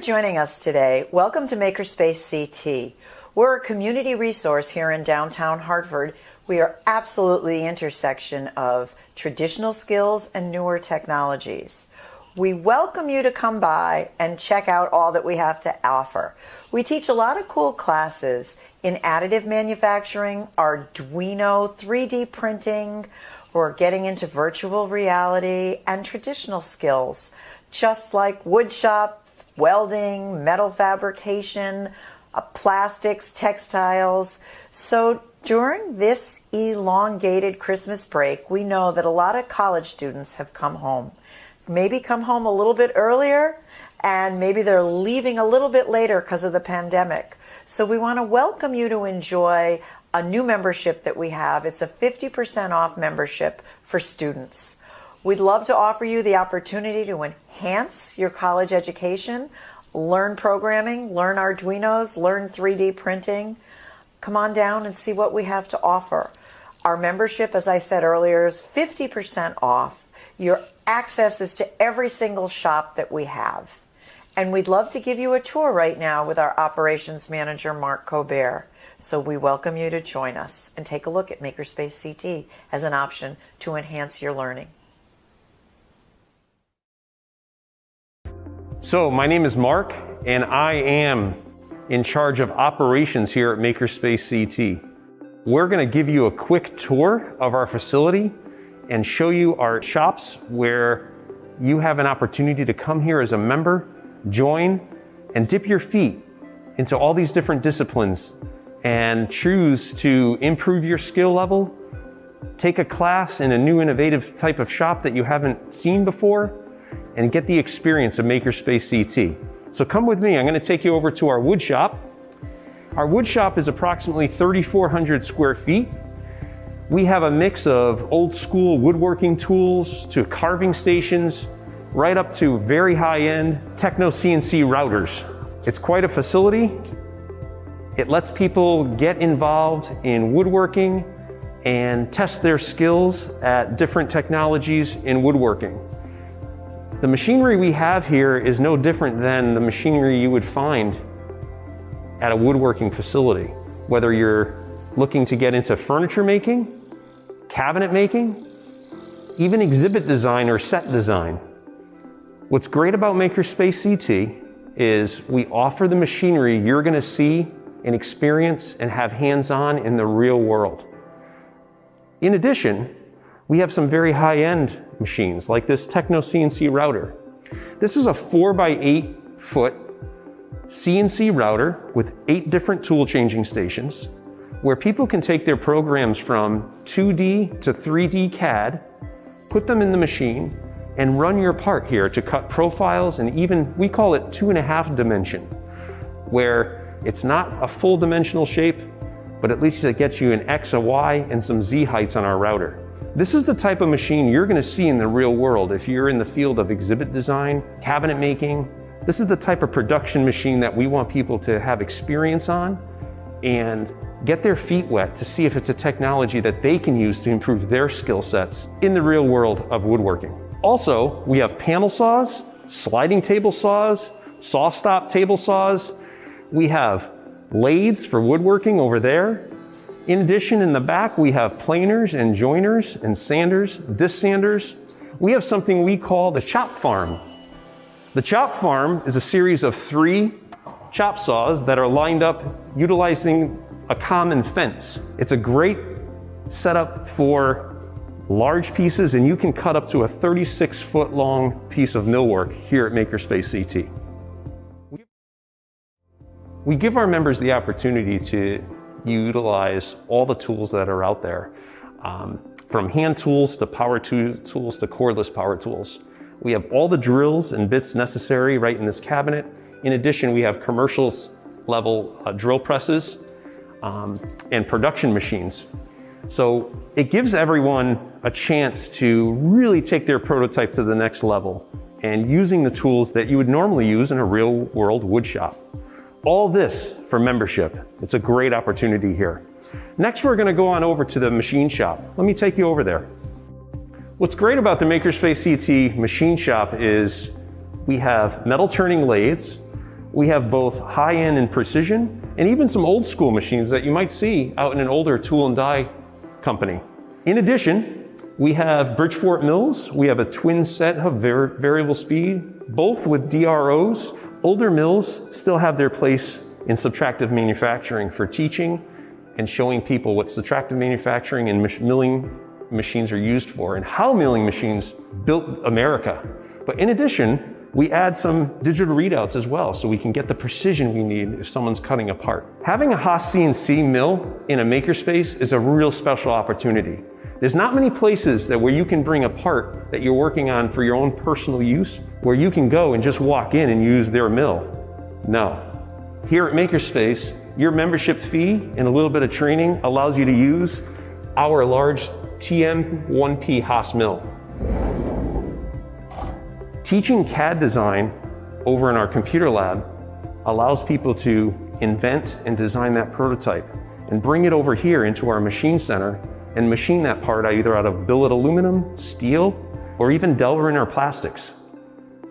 joining us today. Welcome to MakerspaceCT. We're a community resource here in downtown Hartford. We are absolutely the intersection of traditional skills and newer technologies. We welcome you to come by and check out all that we have to offer. We teach a lot of cool classes in additive manufacturing, Arduino, 3D printing. We're getting into virtual reality and traditional skills, just like woodshop, welding, metal fabrication, plastics, textiles. So during this elongated Christmas break, we know that a lot of college students have come home. Maybe come home a little bit earlier, and maybe they're leaving a little bit later because of the pandemic. So we want to welcome you to enjoy a new membership that we have. It's a 50% off membership for students. We'd love to offer you the opportunity to enhance your college education, learn programming, learn Arduinos, learn 3D printing. Come on down and see what we have to offer. Our membership, as I said earlier, is 50% off. Your access is to every single shop that we have. And we'd love to give you a tour right now with our operations manager, Mark Colbert. So we welcome you to join us and take a look at MakerspaceCT as an option to enhance your learning. So my name is Mark, and I am in charge of operations here at MakerspaceCT. We're going to give you a quick tour of our facility and show you our shops where you have an opportunity to come here as a member, join, and dip your feet into all these different disciplines and choose to improve your skill level, take a class in a new innovative type of shop that you haven't seen before, and get the experience of MakerspaceCT. So come with me, I'm going to take you over to our wood shop. Our wood shop is approximately 3,400 square feet. We have a mix of old school woodworking tools to carving stations, right up to very high-end techno CNC routers. It's quite a facility. It lets people get involved in woodworking and test their skills at different technologies in woodworking. The machinery we have here is no different than the machinery you would find at a woodworking facility. Whether you're looking to get into furniture making, cabinet making, even exhibit design or set design. What's great about MakerspaceCT is we offer the machinery you're going to see and experience and have hands-on in the real world. In addition, we have some very high-end machines like this Techno CNC router. This is a 4x8 foot CNC router with 8 different tool changing stations where people can take their programs from 2D to 3D CAD, put them in the machine, and run your part here to cut profiles, and even, we call it 2.5 dimension, where it's not a full dimensional shape, but at least it gets you an X, a Y, and some Z heights on our router. This is the type of machine you're going to see in the real world if you're in the field of exhibit design, cabinet making. This is the type of production machine that we want people to have experience on and get their feet wet to see if it's a technology that they can use to improve their skill sets in the real world of woodworking. Also, we have panel saws, sliding table saws, saw stop table saws. We have lathes for woodworking over there. In addition, in the back, we have planers and joiners and sanders, disc sanders. We have something we call the chop farm. The chop farm is a series of 3 chop saws that are lined up utilizing a common fence. It's a great setup for large pieces, and you can cut up to a 36-foot long piece of millwork here at MakerspaceCT. We give our members the opportunity to utilize all the tools that are out there, from hand tools to power tools to cordless power tools. We have all the drills and bits necessary right in this cabinet. In addition, we have commercial level drill presses and production machines. So it gives everyone a chance to really take their prototype to the next level and using the tools that you would normally use in a real world wood shop. All this for membership. It's a great opportunity here. Next, we're going to go on over to the machine shop. Let me take you over there. What's great about the MakerspaceCT machine shop is we have metal turning lathes, We have both high-end and precision, and even some old school machines that you might see out in an older tool and die company. In addition, we have Bridgeport mills. We have a twin set of variable speed, both with DROs. Older mills still have their place in subtractive manufacturing for teaching and showing people what subtractive manufacturing and milling machines are used for and how milling machines built America. But in addition, we add some digital readouts as well so we can get the precision we need if someone's cutting a part. Having a Haas CNC mill in a makerspace is a real special opportunity. There's not many places where you can bring a part that you're working on for your own personal use, where you can go and just walk in and use their mill. No. Here at Makerspace, your membership fee and a little bit of training allows you to use our large TM1P Haas mill. Teaching CAD design over in our computer lab allows people to invent and design that prototype and bring it over here into our machine center and machine that part either out of billet aluminum, steel, or even Delrin or plastics.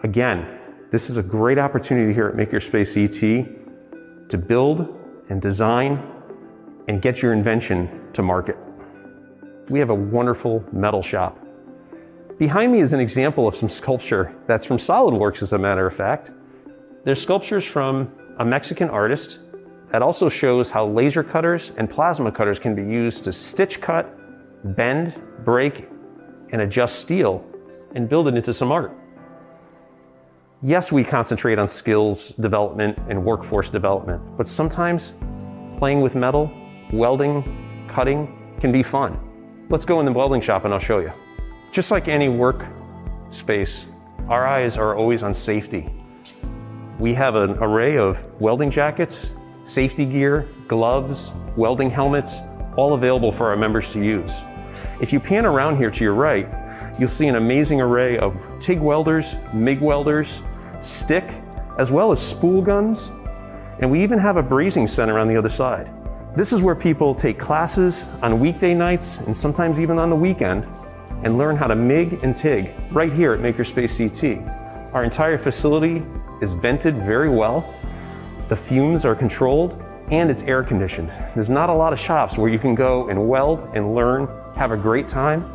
Again, this is a great opportunity here at MakerspaceCT to build and design and get your invention to market. We have a wonderful metal shop. Behind me is an example of some sculpture that's from SolidWorks, as a matter of fact. There's sculptures from a Mexican artist that also shows how laser cutters and plasma cutters can be used to stitch cut, bend, break, and adjust steel and build it into some art. Yes, we concentrate on skills development and workforce development, but sometimes playing with metal, welding, cutting can be fun. Let's go in the welding shop and I'll show you. Just like any work space, our eyes are always on safety. We have an array of welding jackets, safety gear, gloves, welding helmets, all available for our members to use. If you pan around here to your right, you'll see an amazing array of TIG welders, MIG welders, stick, as well as spool guns, and we even have a brazing center on the other side. This is where people take classes on weekday nights and sometimes even on the weekend and learn how to MIG and TIG right here at MakerspaceCT. Our entire facility is vented very well. The fumes are controlled and it's air conditioned. There's not a lot of shops where you can go and weld and learn, have a great time,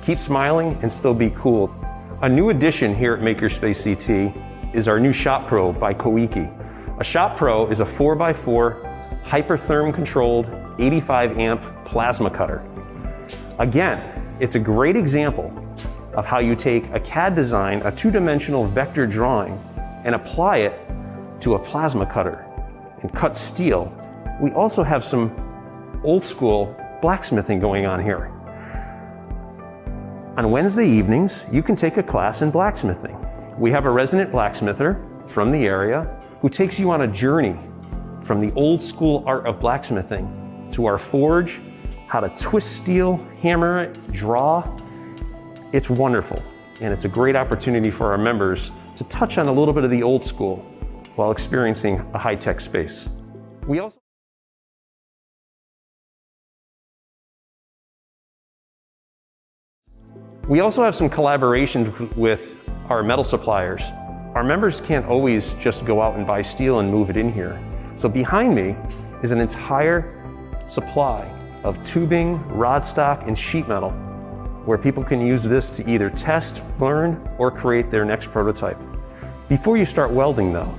keep smiling and still be cool. A new addition here at MakerspaceCT is our new Shop Pro by Koike. A Shop Pro is a 4x4 hypertherm controlled 85 amp plasma cutter. Again, it's a great example of how you take a CAD design, a two-dimensional vector drawing, and apply it to a plasma cutter and cut steel. We also have some old school blacksmithing going on here. On Wednesday evenings, you can take a class in blacksmithing. We have a resident blacksmither from the area who takes you on a journey from the old school art of blacksmithing to our forge, how to twist steel, hammer it, draw. It's wonderful, and it's a great opportunity for our members to touch on a little bit of the old school while experiencing a high-tech space. We also have some collaborations with our metal suppliers. Our members can't always just go out and buy steel and move it in here. So behind me is an entire supply of tubing, rod stock, and sheet metal, where people can use this to either test, learn, or create their next prototype. Before you start welding though,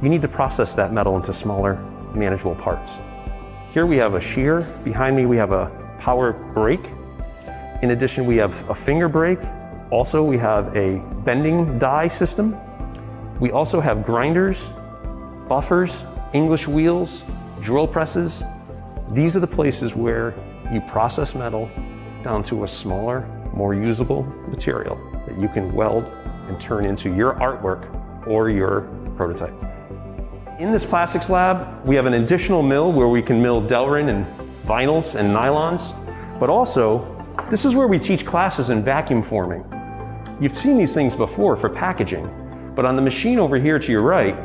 you need to process that metal into smaller, manageable parts. Here we have a shear. Behind me we have a power brake. In addition, we have a finger brake. Also, we have a bending die system. We also have grinders, buffers, English wheels, drill presses. These are the places where you process metal down to a smaller, more usable material that you can weld and turn into your artwork or your prototype. In this plastics lab, we have an additional mill where we can mill Delrin and vinyls and nylons, but also this is where we teach classes in vacuum forming. You've seen these things before for packaging, but on the machine over here to your right,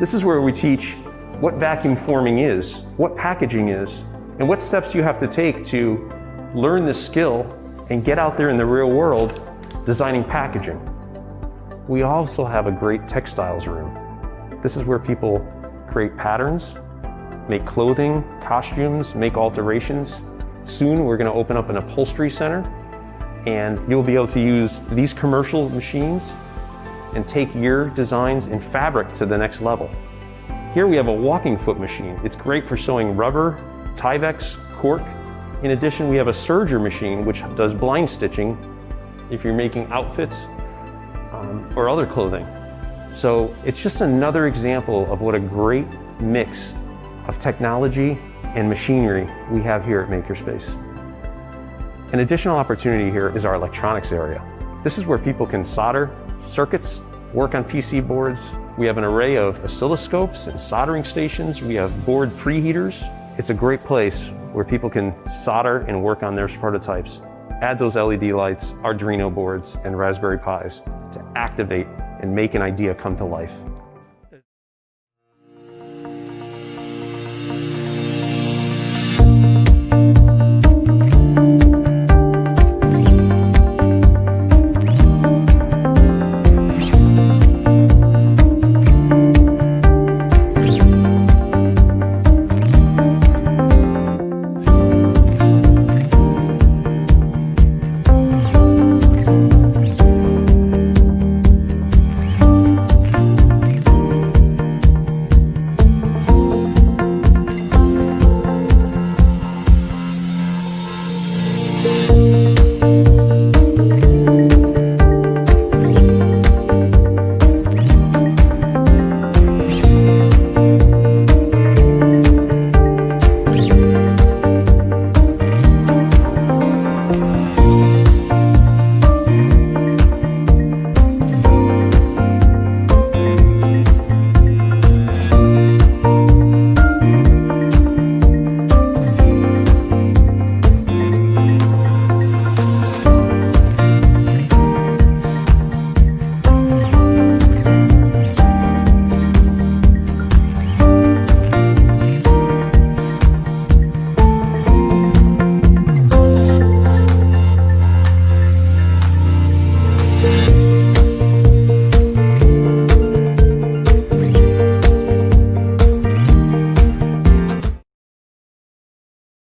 this is where we teach what vacuum forming is, what packaging is, and what steps you have to take to learn this skill and get out there in the real world designing packaging. We also have a great textiles room. This is where people create patterns, make clothing, costumes, make alterations. Soon we're going to open up an upholstery center, and you'll be able to use these commercial machines and take your designs in fabric to the next level. Here we have a walking foot machine. It's great for sewing rubber, Tyvek, cork. In addition, we have a serger machine which does blind stitching if you're making outfits or other clothing. So it's just another example of what a great mix of technology and machinery we have here at Makerspace. An additional opportunity here is our electronics area. This is where people can solder circuits, work on PC boards. We have an array of oscilloscopes and soldering stations. We have board preheaters. It's a great place where people can solder and work on their prototypes. Add those LED lights, Arduino boards, and Raspberry Pis to activate and make an idea come to life.